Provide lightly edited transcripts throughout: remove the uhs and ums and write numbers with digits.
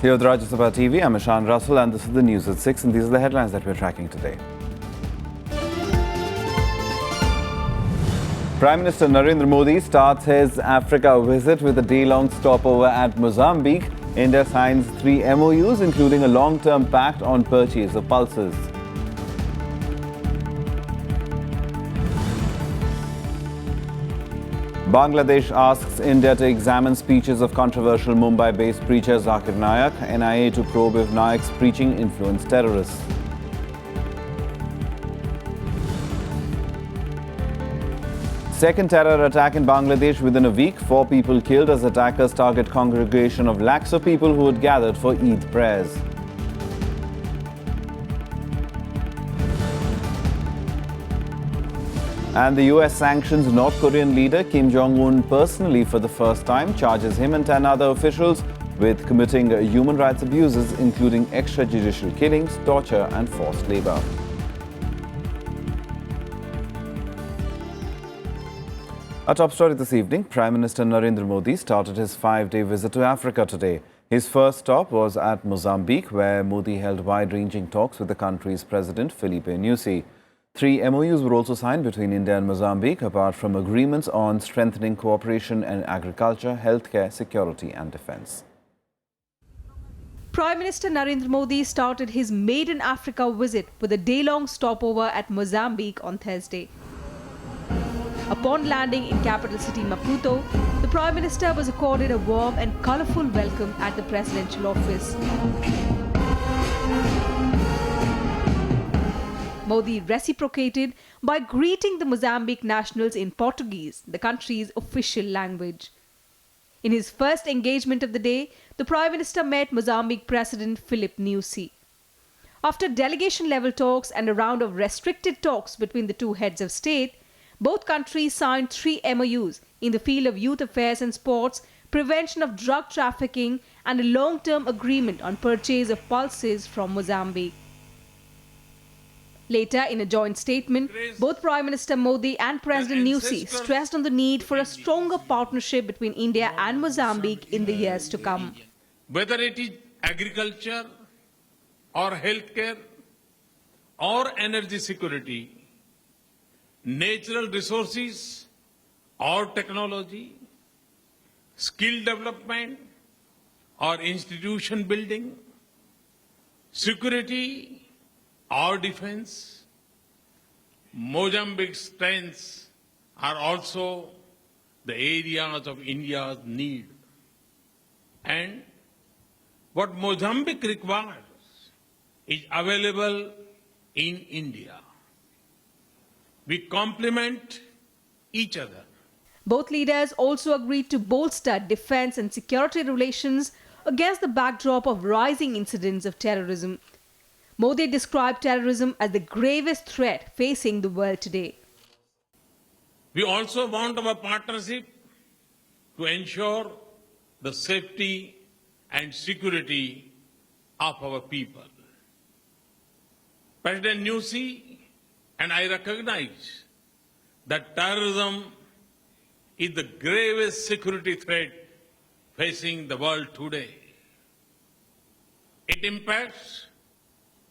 Here with Rajya Sabha TV, I'm Ishan Russell and this is the news at 6 and these are the headlines that we're tracking today. Prime Minister Narendra Modi starts his Africa visit with a day-long stopover at Mozambique. India signs 3 MOUs, including a long-term pact on purchase of pulses. Bangladesh asks India to examine speeches of controversial Mumbai-based preacher Zakir Naik, NIA to probe if Naik's preaching influenced terrorists. Second terror attack in Bangladesh within a week. 4 people killed as attackers target congregation of lakhs of people who had gathered for Eid prayers. And the US sanctions North Korean leader Kim Jong-un personally for the first time, charges him and 10 other officials with committing human rights abuses, including extrajudicial killings, torture and forced labor. Our top story this evening, Prime Minister Narendra Modi started his 5-day visit to Africa today. His first stop was at Mozambique, where Modi held wide-ranging talks with the country's President Filipe Nyusi. 3 MOUs were also signed between India and Mozambique, apart from agreements on strengthening cooperation in agriculture, healthcare, security and defence. Prime Minister Narendra Modi started his maiden Africa visit with a day-long stopover at Mozambique on Thursday. Upon landing in capital city Maputo, the Prime Minister was accorded a warm and colourful welcome at the presidential office. Modi reciprocated by greeting the Mozambique nationals in Portuguese, the country's official language. In his first engagement of the day, the Prime Minister met Mozambique President Filipe Nyusi. After delegation-level talks and a round of restricted talks between the two heads of state, both countries signed 3 MOUs in the field of youth affairs and sports, prevention of drug trafficking, and a long-term agreement on purchase of pulses from Mozambique. Later, in a joint statement, both Prime Minister Modi and President Nyusi stressed on the need for a stronger partnership between India and Mozambique in the years to come. Whether it is agriculture or healthcare or energy security, natural resources or technology, skill development or institution building, security or defense, Mozambique's strengths are also the areas of India's need. And what Mozambique requires is available in India. We complement each other. Both leaders also agreed to bolster defense and security relations against the backdrop of rising incidents of terrorism. Modi described terrorism as the gravest threat facing the world today. We also want our partnership to ensure the safety and security of our people. President Nyusi and I recognize that terrorism is the gravest security threat facing the world today. It impacts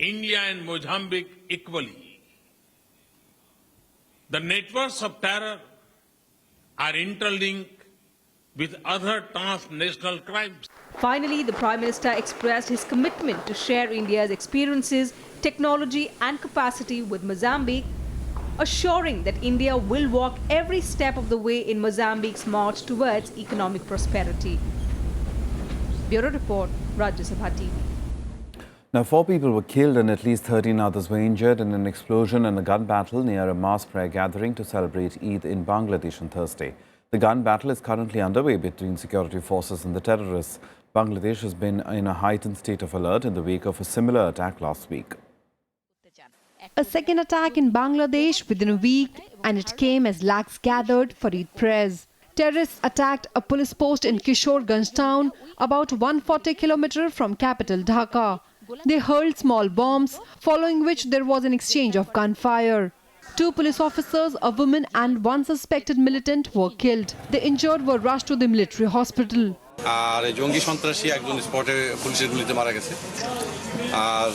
India and Mozambique equally. The networks of terror are interlinked with other transnational crimes. Finally, the Prime Minister expressed his commitment to share India's experiences, technology and capacity with Mozambique, assuring that India will walk every step of the way in Mozambique's march towards economic prosperity. Bureau Report, Rajya Sabha TV. Now, 4 people were killed and at least 13 others were injured in an explosion and a gun battle near a mass prayer gathering to celebrate Eid in Bangladesh on Thursday. The gun battle is currently underway between security forces and the terrorists. Bangladesh has been in a heightened state of alert in the wake of a similar attack last week. A second attack in Bangladesh within a week, and it came as lakhs gathered for Eid prayers. Terrorists attacked a police post in Kishoreganj town, about 140 kilometers from capital Dhaka. They hurled small bombs, following which there was an exchange of gunfire. 2 police officers, a woman and 1 suspected militant were killed. The injured were rushed to the military hospital. আর এই জঙ্গি সন্ত্রাসী একজন স্পটে পুলিশের গুলিতে মারা গেছে আর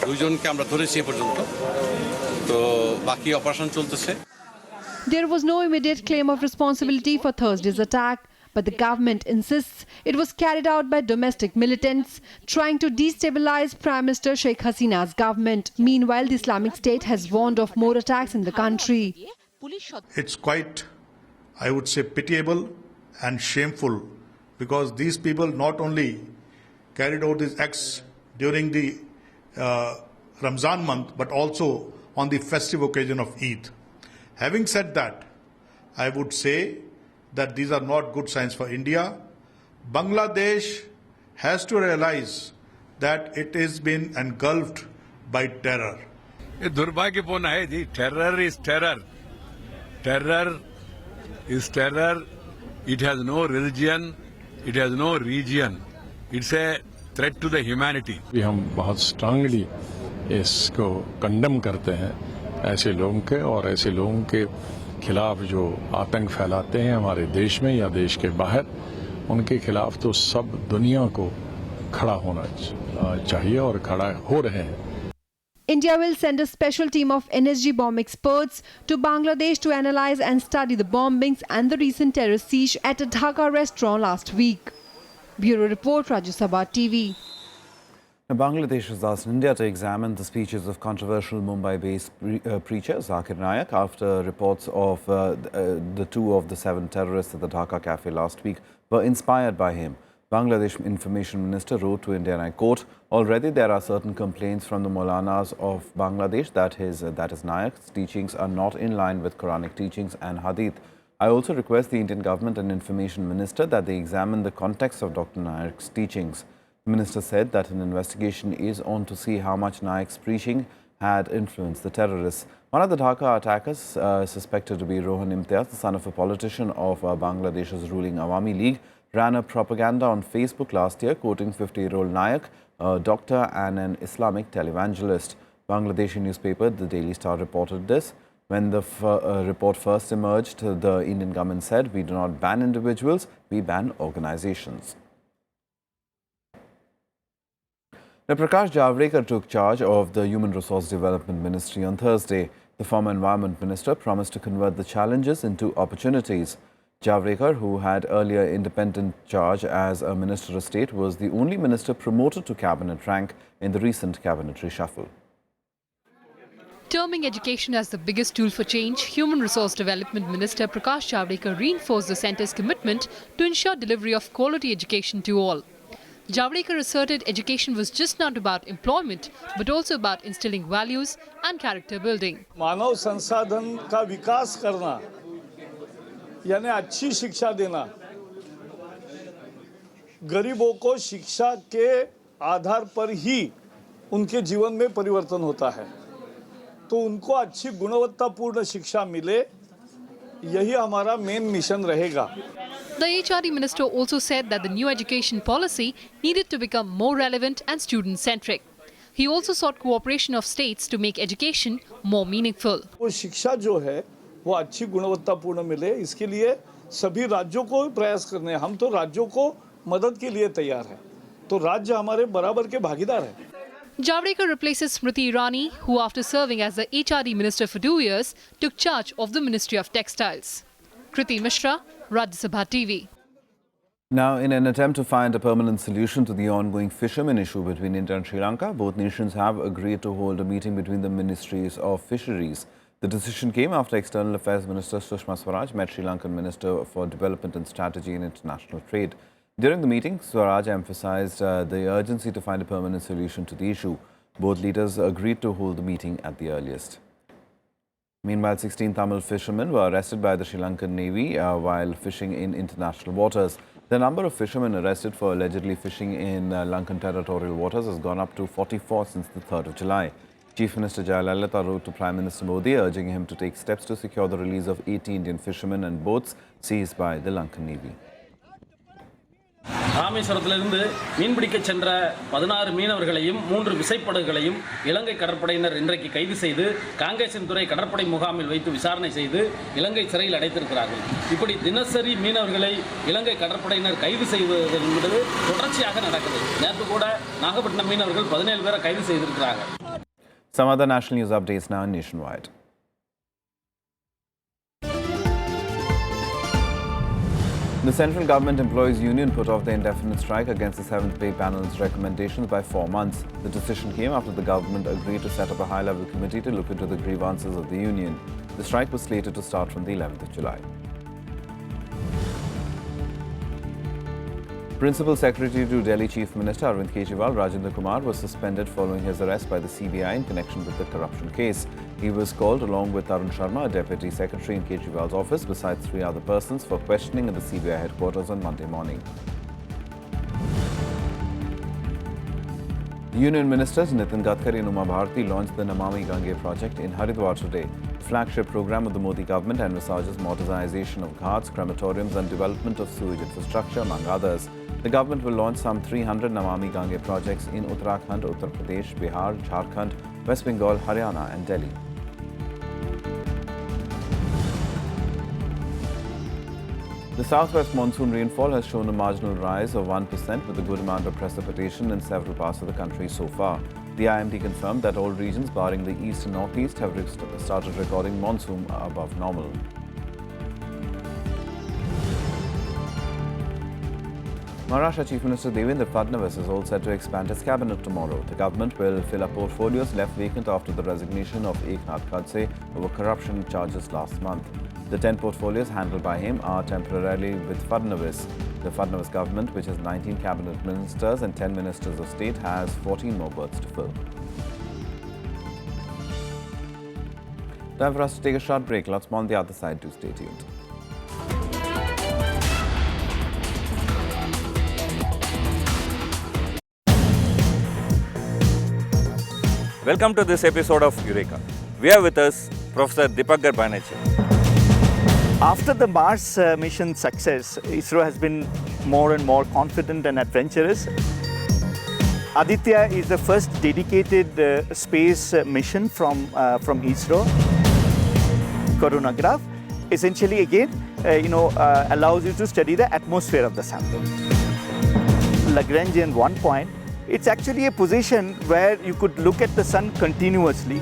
দুইজনকে আমরা ধরেছি এ পর্যন্ত তো বাকি অপারেশন চলতেছে There was no immediate claim of responsibility for Thursday's attack, but the government insists it was carried out by domestic militants trying to destabilize Prime Minister Sheikh Hasina's government. Meanwhile, the Islamic State has warned of more attacks in the country. It's quite, I would say, pitiable and shameful because these people not only carried out these acts during the Ramzan month but also on the festive occasion of Eid. Having said that, I would say that these are not good signs for India. Bangladesh has to realize that it has been engulfed by terror. ये दुर्भाग्यपूर्ण है जी terror is terror terror is terror it has no religion it has no reason it's a threat to the humanity हम बहुत strongly इसको condemn करते हैं ऐसे लोगों के और ऐसे लोगों के खिलाफ जो आतंक फैलाते हैं हमारे देश में या देश के बाहर उनके खिलाफ तो सब दुनिया को खड़ा होना चाहिए और खड़ा हो रहे हैं India will send a special team of NSG bomb experts to Bangladesh to analyze and study the bombings and the recent terrorist siege at a Dhaka restaurant last week. Bureau Report, Rajya Sabha TV. Now, Bangladesh has asked India to examine the speeches of controversial Mumbai-based preacher Zakir Naik after reports of the 2 of the 7 terrorists at the Dhaka cafe last week were inspired by him. Bangladesh Information Minister wrote to Indian High Court, already there are certain complaints from the Maulanas of Bangladesh that is Naik's teachings are not in line with Quranic teachings and Hadith. I also request the Indian government and Information Minister that they examine the context of Dr. Naik's teachings. The minister said that an investigation is on to see how much Naik's preaching had influenced the terrorists. One of the Dhaka attackers, suspected to be Rohan Imtiaz, the son of a politician of Bangladesh's ruling Awami League, ran a propaganda on Facebook last year quoting 50-year-old Naik, a doctor and an Islamic televangelist. Bangladeshi newspaper The Daily Star reported this. When the report first emerged, the Indian government said, "We do not ban individuals, we ban organizations." Now, Prakash Javadekar took charge of the Human Resource Development Ministry on Thursday. The former Environment Minister promised to convert the challenges into opportunities. Javadekar, who had earlier independent charge as a Minister of State, was the only minister promoted to cabinet rank in the recent cabinet reshuffle. Terming education as the biggest tool for change, Human Resource Development Minister Prakash Javadekar reinforced the centre's commitment to ensure delivery of quality education to all. Javadekar asserted education was just not about employment, but also about instilling values and character building. मानव संसाधन का विकास करना यानी अच्छी शिक्षा देना, गरीबों को शिक्षा के आधार पर ही उनके जीवन में परिवर्तन होता है, तो उनको अच्छी गुणवत्तापूर्ण शिक्षा मिले, यही हमारा मेन मिशन रहेगा. The HRD minister also said that the new education policy needed to become more relevant and student-centric. He also sought cooperation of states to make education more meaningful. वो शिक्षा जो है वो अच्छी गुणवत्तापूर्ण मिले, इसके लिए सभी राज्यों को प्रयास करने हैं. हम तो राज्यों को मदद के लिए तैयार हैं, तो राज्य हमारे बराबर के भागीदार हैं. Javadekar replaces Smriti Irani, who after serving as the HRD minister for 2 years, took charge of the Ministry of Textiles. Kriti Mishra, Rajya Sabha TV. Now, in an attempt to find a permanent solution to the ongoing fishermen issue between India and Sri Lanka, both nations have agreed to hold a meeting between the Ministries of Fisheries. The decision came after External Affairs Minister Sushma Swaraj met Sri Lankan Minister for Development and Strategy and International Trade. During the meeting, Swaraj emphasized the urgency to find a permanent solution to the issue. Both leaders agreed to hold the meeting at the earliest. Meanwhile, 16 Tamil fishermen were arrested by the Sri Lankan Navy while fishing in international waters. The number of fishermen arrested for allegedly fishing in Lankan territorial waters has gone up to 44 since the 3rd of July. Chief Minister Jayalalitha wrote to Prime Minister Modi urging him to take steps to secure the release of 80 Indian fishermen and boats seized by the Lankan Navy. ராமேஸ்வரத்திலிருந்து மீன்பிடிக்க சென்ற 16 மீனவர்களையும் 3 விசைப்படகுகளையும் இலங்கை கடற்படையினர் இன்றைக்கு கைது செய்து காங்கேசன்துறை கடற்படை முகாமில் வைத்து விசாரணை செய்து இலங்கை சிறையில் அடைத்திருக்கிறார்கள். இப்படி தினசரி மீனவர்களை இலங்கை கடற்படையினர் கைது செய்வது என்பது தொடர்ச்சியாக நடக்குது. நேற்று கூட நாகப்பட்டினம் மீனவர்கள் 17 பேரை கைது செய்திருக்கிறாங்க. Some other national news updates now nationwide. The Central Government Employees Union put off the indefinite strike against the 7th Pay Panel's recommendations by 4 months. The decision came after the government agreed to set up a high-level committee to look into the grievances of the union. The strike was slated to start from the 11th of July. Principal Secretary to Delhi Chief Minister Arvind Kejriwal, Rajya was suspended following his arrest by the CBI in connection with the corruption case. He was called along with Arun Sharma, a Deputy Secretary in Kejriwal's office, besides 3 other persons for questioning at the CBI headquarters on Monday morning. Union Ministers Nitin Gadkari and Uma Bharti launched the Namami Gange project in Haridwar today. The flagship program of the Modi government envisages modernization of ghats, crematoriums and development of sewage infrastructure, among others. The government will launch some 300 Namami Gange projects in Uttarakhand, Uttar Pradesh, Bihar, Jharkhand, West Bengal, Haryana and Delhi. The southwest monsoon rainfall has shown a marginal rise of 1% with a good amount of precipitation in several parts of the country so far. The IMD confirmed that all regions barring the east and northeast have started recording monsoon above normal. Maharashtra Chief Minister Devendra Fadnavis is all set to expand his cabinet tomorrow. The government will fill up portfolios left vacant after the resignation of Eknath Khadse over corruption charges last month. The 10 portfolios handled by him are temporarily with Fadnavis. The Fadnavis government, which has 19 cabinet ministers and 10 ministers of state, has 14 more berths to fill. Time for us to take a short break. Lots more on the other side. Do stay tuned. Welcome to this episode of Eureka. We have with us Professor Deepankar Banerjee. After the Mars mission success, ISRO has been more and more confident and adventurous. Aditya is the first dedicated space mission from ISRO. Coronagraph essentially again allows you to study the atmosphere of the sample. Lagrangian 1 point, it's actually a position where you could look at the sun continuously.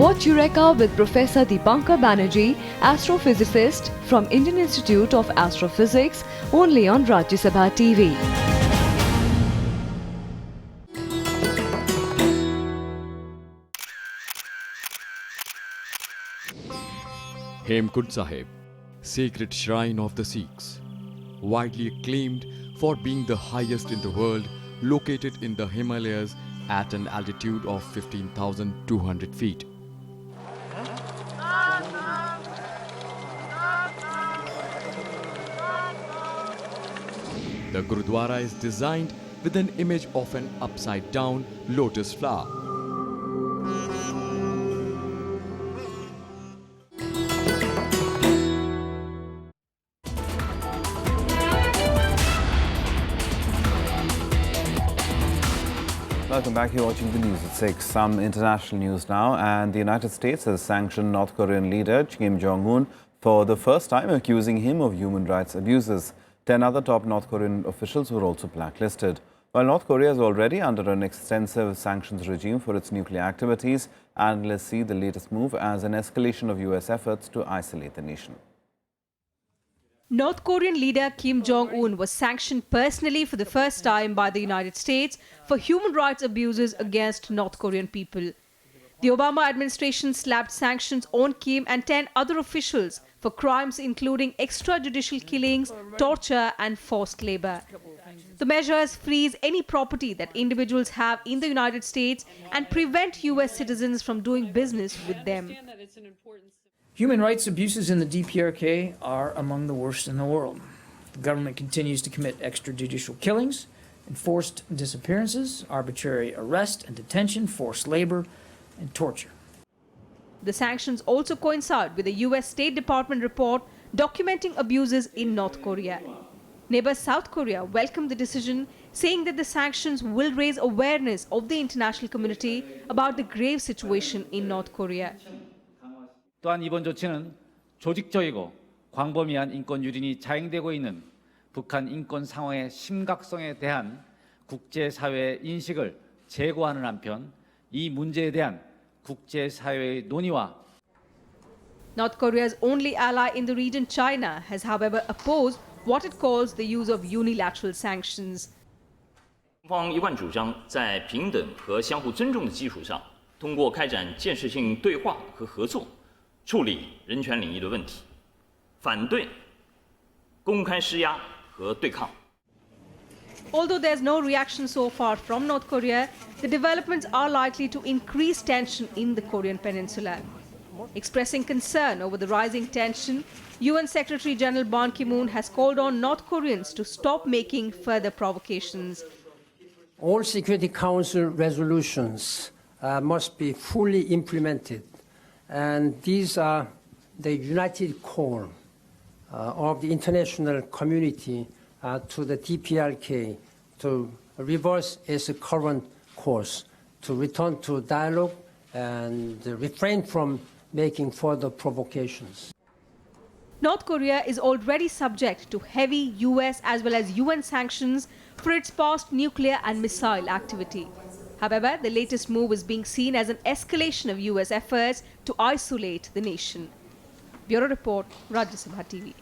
Watch Eureka with Professor Deepankar Banerjee, astrophysicist from Indian Institute of Astrophysics, only on Rajya Sabha TV. Hemkund Sahib, sacred shrine of the Sikhs, widely acclaimed for being the highest in the world, located in the Himalayas at an altitude of 15,200 feet. The Gurudwara is designed with an image of an upside-down lotus flower. Welcome back. You're watching the news at 6. Some international news now. And the United States has sanctioned North Korean leader Kim Jong-un for the first time, accusing him of human rights abuses. 10 other top North Korean officials were also blacklisted. While North Korea is already under an extensive sanctions regime for its nuclear activities, analysts see the latest move as an escalation of US efforts to isolate the nation. North Korean leader Kim Jong-un was sanctioned personally for the first time by the United States for human rights abuses against North Korean people. The Obama administration slapped sanctions on Kim and 10 other officials for crimes including extrajudicial killings, torture and forced labor. The measures freeze any property that individuals have in the United States and prevent US citizens from doing business with them. Human rights abuses in the DPRK are among the worst in the world. The government continues to commit extrajudicial killings, enforced disappearances, arbitrary arrest and detention, forced labor, and torture. The sanctions also coincide with a US State Department report documenting abuses in North Korea. Neighbor South Korea welcomed the decision, saying that the sanctions will raise awareness of the international community about the grave situation in North Korea. 또한 이번 조치는 조직적이고 광범위한 인권 유린이 자행되고 있는 북한 인권 상황의 심각성에 대한 국제사회의 인식을 제고하는 한편 이 문제에 대한 국제사회의 논의와 North Korea's only ally in the region, China, has however opposed what it calls the use of unilateral sanctions. 中方一贯主张在平等和相互尊重的基础上，通过开展建设性对话和合作，处理人权领域的问题，反对公开施压和对抗。 Although there's no reaction so far from North Korea, the developments are likely to increase tension in the Korean peninsula. Expressing concern over the rising tension, UN Secretary General Ban Ki-moon has called on North Koreans to stop making further provocations. All Security Council resolutions must be fully implemented, and these are the united call of the international community to the DPRK to reverse its current course, to return to dialogue and refrain from making further provocations. North Korea is already subject to heavy US as well as UN sanctions for its past nuclear and missile activity. However, the latest move is being seen as an escalation of US efforts to isolate the nation. Bureau Report, Rajya Sabha TV.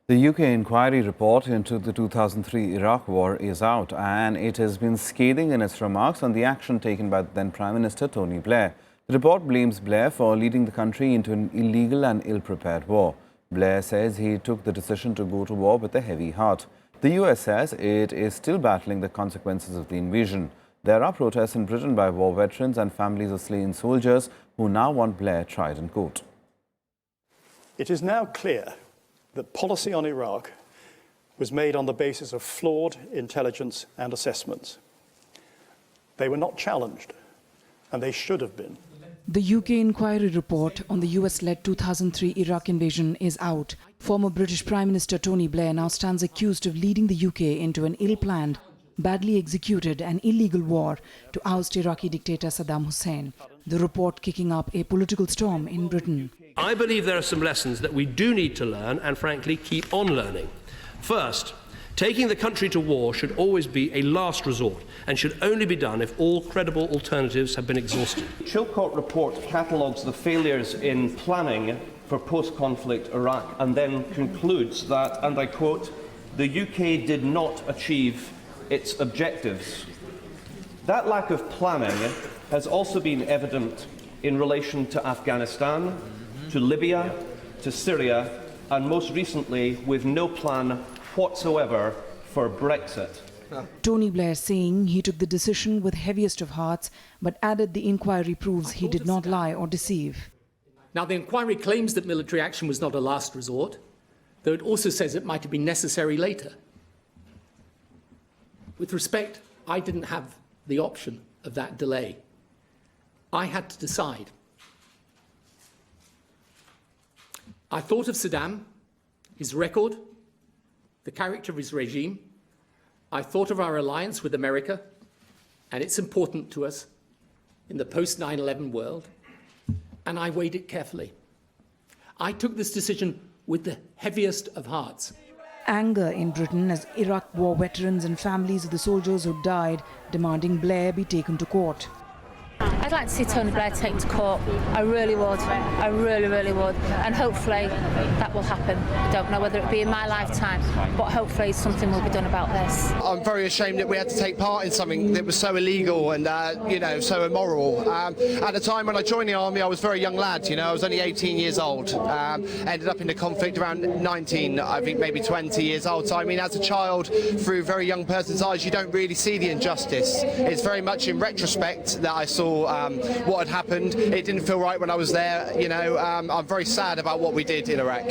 The UK inquiry report into the 2003 Iraq war is out, and it has been scathing in its remarks on the action taken by then Prime Minister Tony Blair. The report blames Blair for leading the country into an illegal and ill-prepared war. Blair says he took the decision to go to war with a heavy heart. The US says it is still battling the consequences of the invasion. There are protests in Britain by war veterans and families of slain soldiers who now want Blair tried in court. It is now clear that policy on Iraq was made on the basis of flawed intelligence and assessments. They were not challenged, and they should have been. The UK inquiry report on the US-led 2003 Iraq invasion is out. Former British Prime Minister Tony Blair now stands accused of leading the UK into an ill-planned, badly executed and illegal war to oust Iraqi dictator Saddam Hussein. The report kicking up a political storm in Britain. I believe there are some lessons that we do need to learn and, frankly, keep on learning. First, taking the country to war should always be a last resort and should only be done if all credible alternatives have been exhausted. The Chilcot report catalogues the failures in planning for post-conflict Iraq and then concludes that, and I quote, "The UK did not achieve its objectives." That lack of planning has also been evident in relation to Afghanistan, to Libya, to Syria, and most recently with no plan whatsoever for Brexit. Tony Blair saying he took the decision with heaviest of hearts, but added the inquiry proves he did not lie or deceive. Now, the inquiry claims that military action was not a last resort, though it also says it might have been necessary later. With respect, I didn't have the option of that delay. I had to decide. I thought of Saddam, his record, the character of his regime. I thought of our alliance with America, and it's important to us in the post-9/11 world, and I weighed it carefully. I took this decision with the heaviest of hearts. Anger in Britain as Iraq war veterans and families of the soldiers who died demanding Blair be taken to court. I'd like to see Tony Blair taken to court. I really would. I really, really would. And hopefully that will happen. I don't know whether it be in my lifetime, but hopefully something will be done about this. I'm very ashamed that we had to take part in something that was so illegal and, so immoral. At the time when I joined the army, I was a very young lad, I was only 18 years old. Ended up in the conflict around 19, I think maybe 20 years old. So, as a child, through a very young person's eyes, you don't really see the injustice. It's very much in retrospect that I saw what had happened. It didn't feel right when I was there, I'm very sad about what we did in Iraq.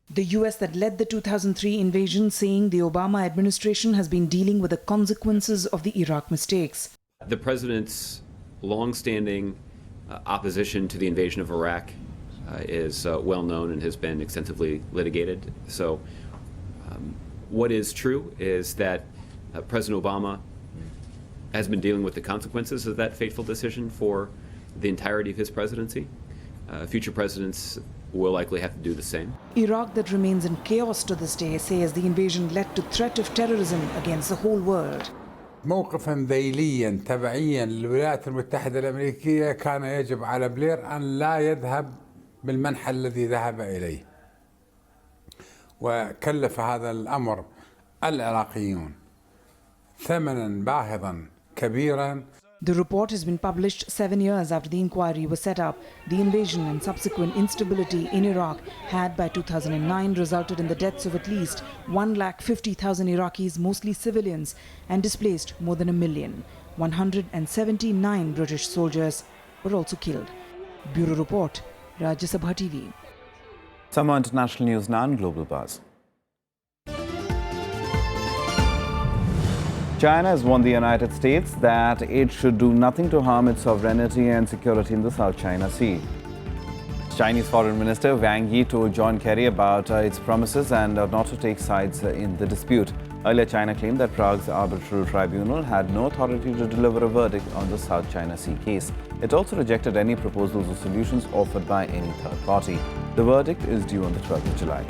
The US that led the 2003 invasion saying the Obama administration has been dealing with the consequences of the Iraq mistakes. The president's long-standing opposition to the invasion of Iraq is well known and has been extensively litigated. So What is true is that President Obama has been dealing with the consequences of that fateful decision for the entirety of his presidency. Future presidents will likely have to do the same. Iraq, that remains in chaos to this day, says the invasion led to threat of terrorism against the whole world. موقفا ذيليا تبعيا للولايات المتحدة الأمريكية كان يجب على بلير أن لا يذهب بالمنحى الذي ذهب إليه، وكلف هذا الأمر العراقيون ثمنا باهظا كبيرا. The report has been published 7 years after the inquiry was set up. The invasion and subsequent instability in Iraq had by 2009 resulted in the deaths of at least 150,000 Iraqis, mostly civilians, and displaced more than 1 million. 179 British soldiers were also killed. Bureau Report, Rajya Sabha TV. Some more international news now and global buzz. China has warned the United States that it should do nothing to harm its sovereignty and security in the South China Sea. Chinese Foreign Minister Wang Yi told John Kerry about its promises and not to take sides in the dispute. Earlier, China claimed that Prague's arbitral tribunal had no authority to deliver a verdict on the South China Sea case. It also rejected any proposals or solutions offered by any third party. The verdict is due on the 12th of July.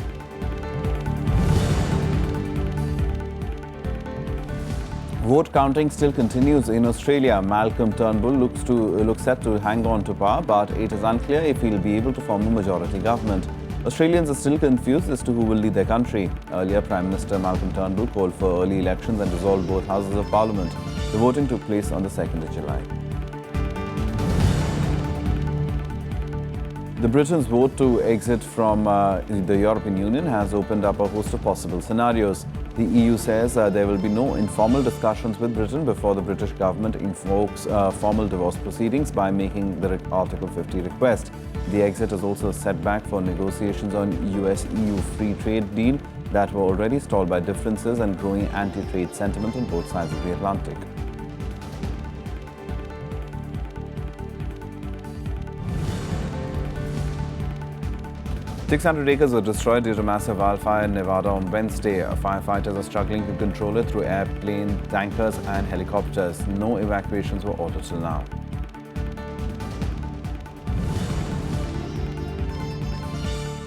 Vote counting still continues in Australia. Malcolm Turnbull looks set to hang on to power, but it is unclear if he'll be able to form a majority government. Australians are still confused as to who will lead their country. Earlier, Prime Minister Malcolm Turnbull called for early elections and dissolved both houses of parliament. The voting took place on the 2nd of July. The Britain's vote to exit from the European Union has opened up a host of possible scenarios. The EU says there will be no informal discussions with Britain before the British government invokes formal divorce proceedings by making the Article 50 request. The exit is also a setback for negotiations on US-EU free trade deal that were already stalled by differences and growing anti-trade sentiment on both sides of the Atlantic. "600 acres were destroyed due to massive wildfire in Nevada on Wednesday. Firefighters are struggling to control it through airplane, tankers and helicopters. No evacuations were ordered till now.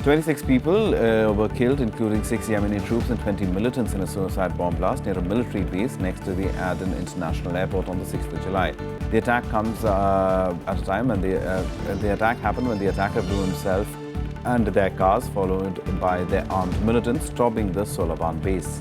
"26 people were killed, including 6 Yemeni troops and 20 militants in a suicide bomb blast near a military base next to the Aden International Airport on the 6th of July. The attack comes at a time when the attack happened when the attacker blew himself and their cars, followed by their armed militants, storming the Solaban base.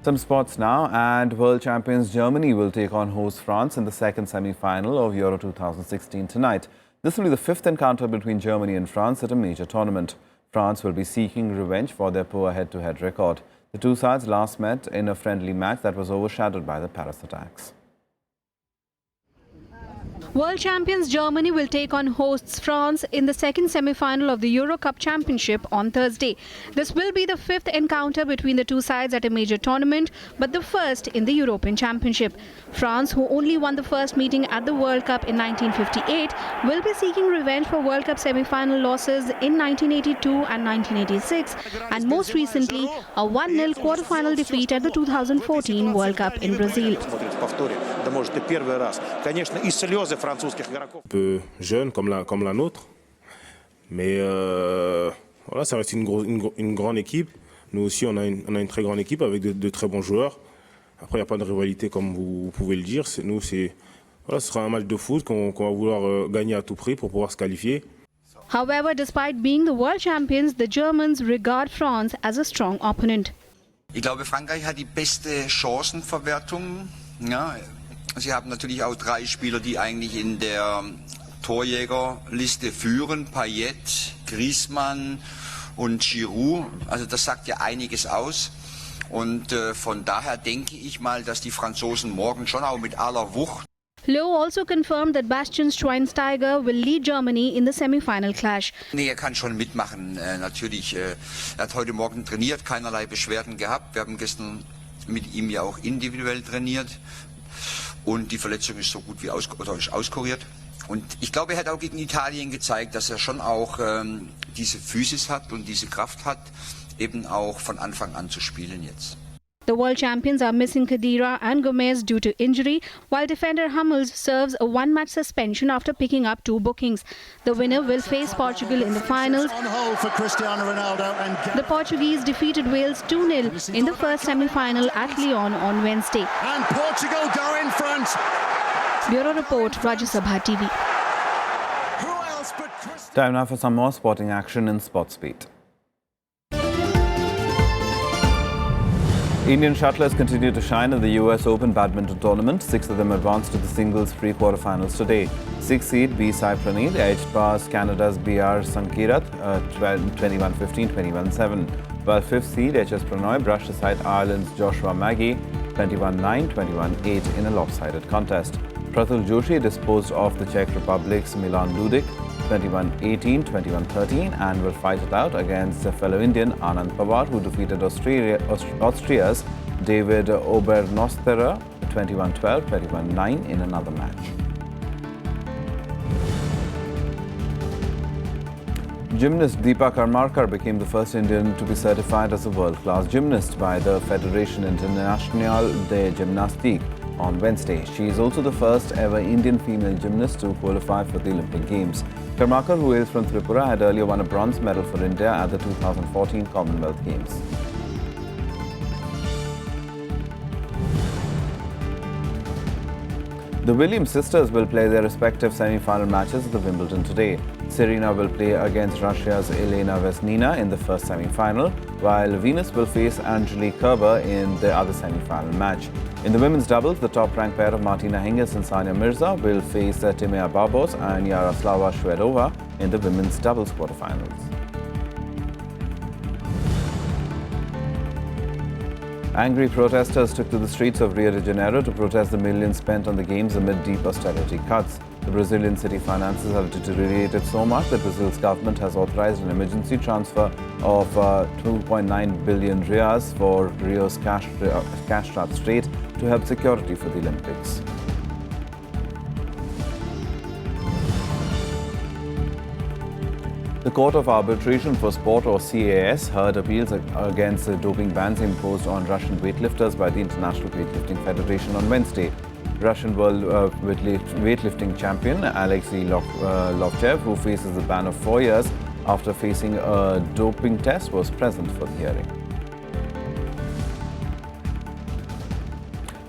Some sports now, and world champions Germany will take on host France in the second semi-final of Euro 2016 tonight. This will be the fifth encounter between Germany and France at a major tournament. France will be seeking revenge for their poor head-to-head record. The two sides last met in a friendly match that was overshadowed by the Paris attacks. World champions Germany will take on hosts France in the second semi-final of the Euro Cup Championship on Thursday. This will be the fifth encounter between the two sides at a major tournament, but the first in the European Championship. France, who only won the first meeting at the World Cup in 1958, will be seeking revenge for World Cup semi-final losses in 1982 and 1986, and most recently a 1-0 quarter-final defeat at the 2014 World Cup in Brazil. Un peu jeune comme la nôtre, mais voilà, ça reste une grande équipe. Nous aussi, on a une très grande équipe avec de très bons joueurs. Après, il n'y a pas de rivalité comme vous pouvez le dire. Nous, voilà, ce sera un match de foot qu'on va vouloir gagner à tout prix pour pouvoir se qualifier. However, despite being the world champions, the Germans regard France as a strong opponent. Ich glaube, Frankreich hat die beste Chancenverwertung. Ja. Sie haben natürlich auch 3 Spieler, die eigentlich in der Torjägerliste führen. Payet, Griezmann und Giroud. Also das sagt ja einiges aus. Und von daher denke ich mal, dass die Franzosen morgen schon auch mit aller Wucht. Lowe also confirmed that Bastian Schweinsteiger will lead Germany in the semi-final clash. Nee, er kann schon mitmachen, natürlich. Er hat heute Morgen trainiert, keinerlei Beschwerden gehabt. Wir haben gestern mit ihm ja auch individuell trainiert. Und die Verletzung ist so gut wie auskuriert. Und ich glaube, er hat auch gegen Italien gezeigt, dass er schon auch diese Physis hat und diese Kraft hat, eben auch von Anfang an zu spielen jetzt. The world champions are missing Khedira and Gomez due to injury, while defender Hummels serves a one-match suspension after picking up 2 bookings. The winner will face Portugal in the finals. The Portuguese defeated Wales 2-0 in the first semi-final at Lyon on Wednesday. And Portugal go in front. Bureau Report, Rajya Sabha TV. Time now for some more sporting action in Sports Beat. Indian shuttlers continue to shine in the US Open badminton tournament. 6 of them advanced to the singles pre-quarterfinals today. 6th seed B. Sai Praneeth edged past Canada's B.R. Sankirath 21-15, 21-7. While 5th seed H.S. Pranoy brushed aside Ireland's Joshua Maggie 21-9, 21-8 in a lopsided contest. Prathul Joshi disposed of the Czech Republic's Milan Ludic 21-18, 21-13 and will fight it out against fellow Indian Anand Pawar, who defeated Austria's David Obernosterer 21-12, 21-9 in another match. Gymnast Deepa Karmarkar became the first Indian to be certified as a world-class gymnast by the Fédération Internationale de Gymnastique on Wednesday. She is also the first ever Indian female gymnast to qualify for the Olympic Games. Karmarkar, who hails from Tripura, had earlier won a bronze medal for India at the 2014 Commonwealth Games. The Williams sisters will play their respective semi-final matches at the Wimbledon today. Serena will play against Russia's Elena Vesnina in the first semi-final, while Venus will face Angelique Kerber in the other semi-final match. In the women's doubles, the top-ranked pair of Martina Hingis and Sania Mirza will face Timea Babos and Yaroslava Shvedova in the women's doubles quarterfinals. Angry protesters took to the streets of Rio de Janeiro to protest the millions spent on the Games amid deep austerity cuts. The Brazilian city finances have deteriorated so much that Brazil's government has authorized an emergency transfer of 2.9 billion reais for Rio's cash-strapped state to help security for the Olympics. The Court of Arbitration for Sport, or CAS, heard appeals against the doping bans imposed on Russian weightlifters by the International Weightlifting Federation on Wednesday. Russian world weightlifting champion Alexei Lovchev, who faces a ban of 4 years after facing a doping test, was present for the hearing.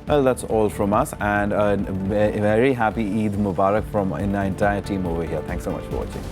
Well, that's all from us, and a very happy Eid Mubarak from our entire team over here. Thanks so much for watching.